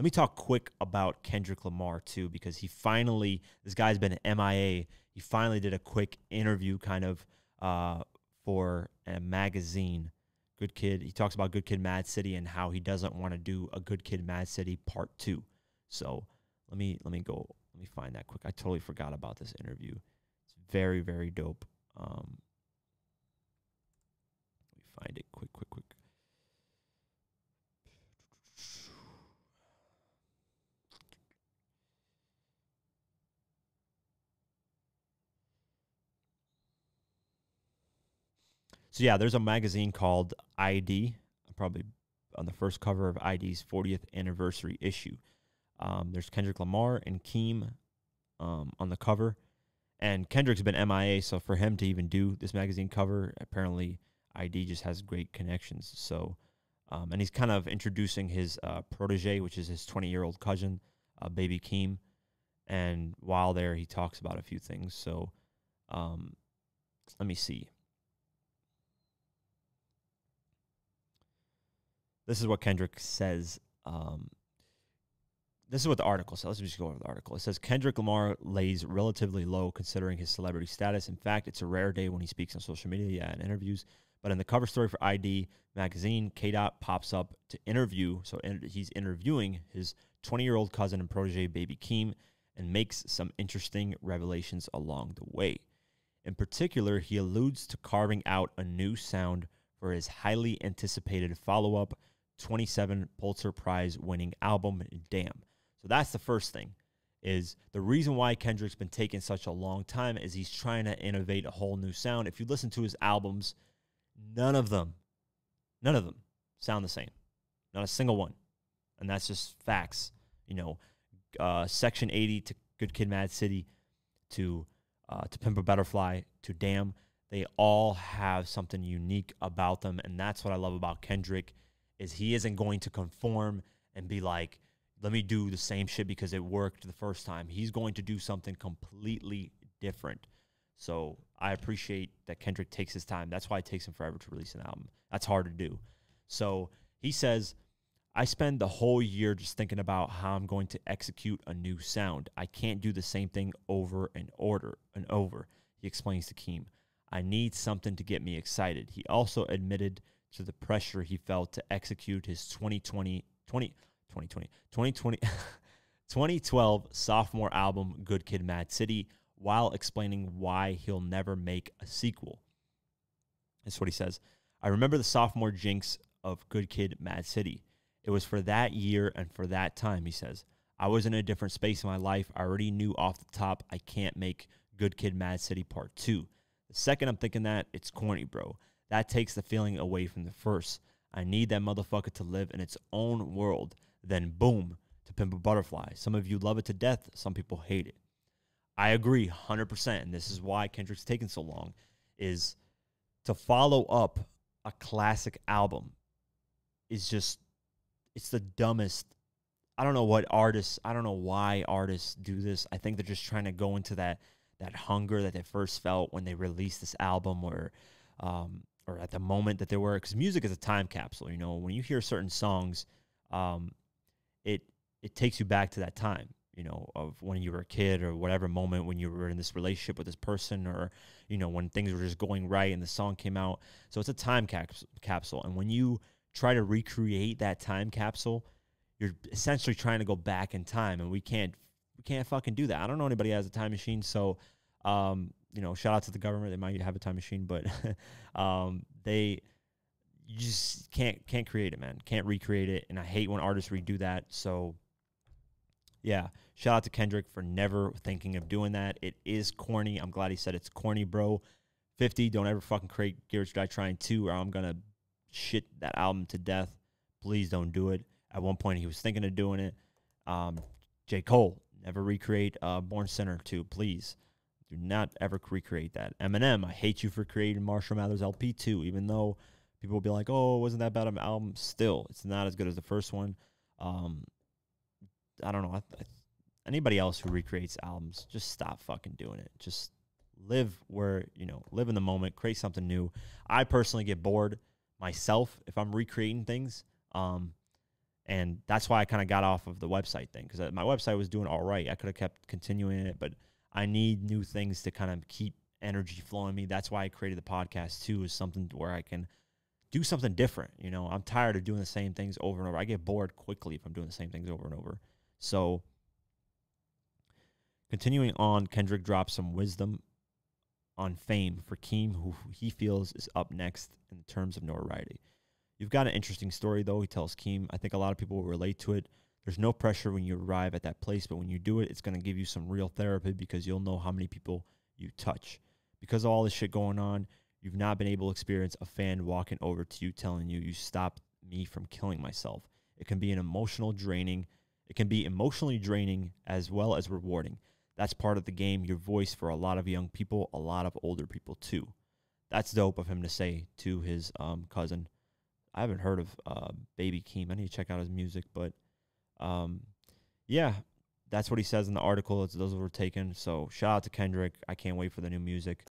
Let me talk quick about Kendrick Lamar, too, because this guy's been MIA. He finally did a quick interview kind of for a magazine, Good Kid. He talks about Good Kid, Mad City and how he doesn't want to do a Good Kid, Mad City Part 2. So let me find that quick. I totally forgot about this interview. It's very, very dope. Let me find it quick. So yeah, there's a magazine called ID, probably on the first cover of ID's 40th anniversary issue. There's Kendrick Lamar and Keem on the cover. And Kendrick's been MIA, so for him to even do this magazine cover, apparently ID just has great connections. So, and he's kind of introducing his protege, which is his 20-year-old cousin, Baby Keem. And while there, he talks about a few things. So, let me see. This is what Kendrick says. This is what the article says. Let's just go over the article. It says, Kendrick Lamar lays relatively low considering his celebrity status. In fact, it's a rare day when he speaks on social media and interviews. But in the cover story for ID magazine, K-Dot pops up to interview. So he's interviewing his 20-year-old cousin and protege, Baby Keem, and makes some interesting revelations along the way. In particular, he alludes to carving out a new sound for his highly anticipated follow-up 27 Pulitzer Prize winning album, Damn. So that's the first thing, is the reason why Kendrick's been taking such a long time is he's trying to innovate a whole new sound. If you listen to his albums, none of them sound the same. Not a single one. And that's just facts. You know, Section 80 to Good Kid, Mad City to Pimp a Butterfly to Damn, they all have something unique about them, and that's what I love about Kendrick, is he isn't going to conform and be like, let me do the same shit because it worked the first time. He's going to do something completely different. So I appreciate that Kendrick takes his time. That's why it takes him forever to release an album. That's hard to do. So he says, I spend the whole year just thinking about how I'm going to execute a new sound. I can't do the same thing over and over, he explains to Keem. I need something to get me excited. He also admitted to the pressure he felt to execute his 2012 sophomore album, Good Kid, Mad City, while explaining why he'll never make a sequel. That's what he says. I remember the sophomore jinx of Good Kid, Mad City. It was for that year and for that time, he says. I was in a different space in my life. I already knew off the top I can't make Good Kid, Mad City Part 2. The second I'm thinking that, it's corny, bro. That takes the feeling away from the first. I need that motherfucker to live in its own world. Then boom, to Pimp a Butterfly. Some of you love it to death. Some people hate it. I agree 100%, and this is why Kendrick's taking so long, is to follow up a classic album is just, it's the dumbest. I don't know why artists do this. I think they're just trying to go into that hunger that they first felt when they released this album, or at the moment that they were, because music is a time capsule. You know, when you hear certain songs, it takes you back to that time, you know, of when you were a kid or whatever moment when you were in this relationship with this person, or, you know, when things were just going right and the song came out. So it's a time capsule. And when you try to recreate that time capsule, you're essentially trying to go back in time, and we can't fucking do that. I don't know anybody who has a time machine, so you know, shout out to the government. They might have a time machine, but you just can't create it, man. Can't recreate it, and I hate when artists redo that. So yeah, shout out to Kendrick for never thinking of doing that. It is corny. I'm glad he said it's corny, bro. 50, don't ever fucking create Get Rich or Die Trying 2, or I'm gonna shit that album to death. Please don't do it. At one point, he was thinking of doing it. J. Cole, never recreate Born Sinner 2, please. Do not ever recreate that. Eminem, I hate you for creating Marshall Mathers LP 2, even though people will be like, oh, wasn't that bad of an album? Still, it's not as good as the first one. I don't know. Anybody else who recreates albums, just stop fucking doing it. Just live live in the moment, create something new. I personally get bored myself if I'm recreating things. And that's why I kind of got off of the website thing, because my website was doing all right. I could have kept continuing it, but I need new things to kind of keep energy flowing me. That's why I created the podcast too, is something where I can do something different. You know, I'm tired of doing the same things over and over. I get bored quickly if I'm doing the same things over and over. So continuing on, Kendrick drops some wisdom on fame for Keem, who he feels is up next in terms of notoriety. You've got an interesting story, though, he tells Keem. I think a lot of people will relate to it. There's no pressure when you arrive at that place, but when you do it, it's going to give you some real therapy because you'll know how many people you touch. Because of all this shit going on, you've not been able to experience a fan walking over to you telling you, you stopped me from killing myself. It can be emotionally draining as well as rewarding. That's part of the game, your voice for a lot of young people, a lot of older people too. That's dope of him to say to his cousin. I haven't heard of Baby Keem. I need to check out his music, but yeah, that's what he says in the article. Those were taken. So shout out to Kendrick. I can't wait for the new music.